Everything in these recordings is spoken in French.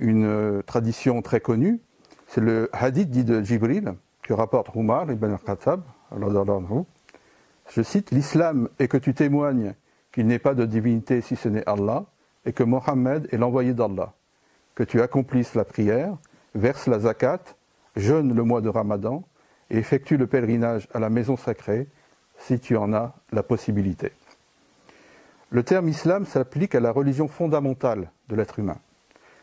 une tradition très connue, c'est le hadith dit de Jibril, que rapporte Umar ibn al-Khattab, je cite, « L'islam est que tu témoignes qu'il n'est pas de divinité si ce n'est Allah, et que Mohammed est l'envoyé d'Allah, que tu accomplisses la prière, verses la zakat, jeûnes le mois de Ramadan, et effectues le pèlerinage à la maison sacrée, si tu en as la possibilité. » Le terme islam s'applique à la religion fondamentale de l'être humain,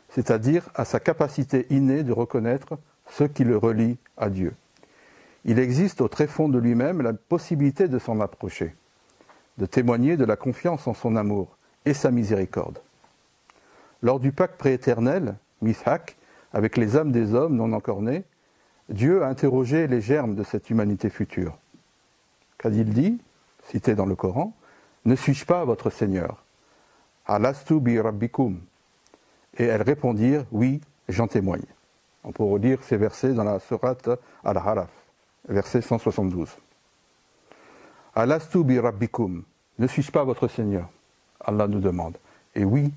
c'est-à-dire à sa capacité innée de reconnaître ce qui le relie à Dieu. Il existe au tréfonds de lui-même la possibilité de s'en approcher, de témoigner de la confiance en son amour et sa miséricorde. Lors du pacte prééternel, Mithaq, avec les âmes des hommes non encore nés, Dieu a interrogé les germes de cette humanité future. Qu'a-t-il dit, cité dans le Coran, « Ne suis-je pas votre Seigneur ?»« Alastu bi rabbikum » Et elles répondirent « Oui, j'en témoigne ». On peut relire ces versets dans la sourate Al-Araf, verset 172. « Alastu bi rabbikum » Ne suis-je pas votre Seigneur? Allah nous demande. Et oui,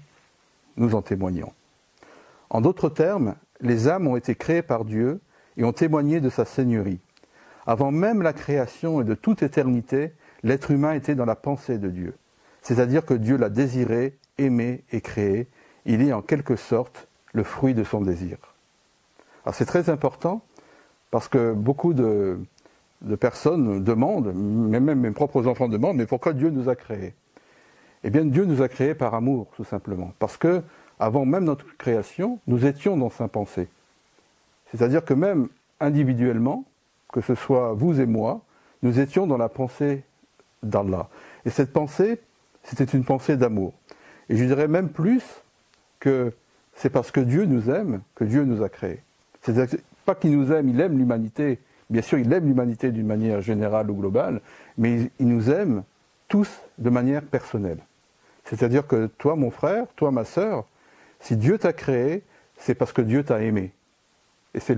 nous en témoignons. En d'autres termes, les âmes ont été créées par Dieu et ont témoigné de sa seigneurie. Avant même la création et de toute éternité, l'être humain était dans la pensée de Dieu. C'est-à-dire que Dieu l'a désiré, aimé et créé. Il est en quelque sorte le fruit de son désir. Alors c'est très important parce que beaucoup de personnes demandent, même mes propres enfants demandent, mais pourquoi Dieu nous a créés? Eh bien Dieu nous a créés par amour, tout simplement. Parce que avant même notre création, nous étions dans sa pensée. C'est-à-dire que même individuellement, que ce soit vous et moi, nous étions dans la pensée d'Allah. Et cette pensée, c'était une pensée d'amour. Et je dirais même plus que c'est parce que Dieu nous aime que Dieu nous a créés. C'est-à-dire pas qu'il nous aime, il aime l'humanité. Bien sûr, il aime l'humanité d'une manière générale ou globale, mais il nous aime tous de manière personnelle. C'est-à-dire que toi, mon frère, toi, ma sœur, si Dieu t'a créé, c'est parce que Dieu t'a aimé. Et c'est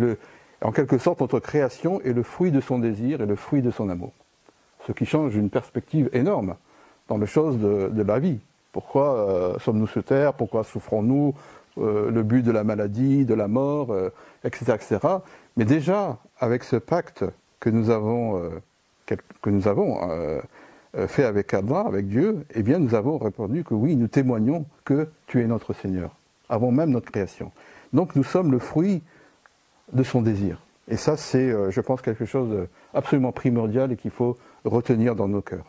en quelque sorte, notre création est le fruit de son désir et le fruit de son amour. Ce qui change une perspective énorme dans les choses de la vie. Pourquoi sommes-nous sur terre? Pourquoi souffrons-nous? Le but de la maladie, de la mort, etc., etc. Mais déjà, avec ce pacte que nous avons fait avec Allah, avec Dieu, eh bien nous avons répondu que oui, nous témoignons que tu es notre Seigneur, avant même notre création. Donc nous sommes le fruit de son désir. Et ça, c'est, je pense, quelque chose d'absolument primordial et qu'il faut retenir dans nos cœurs.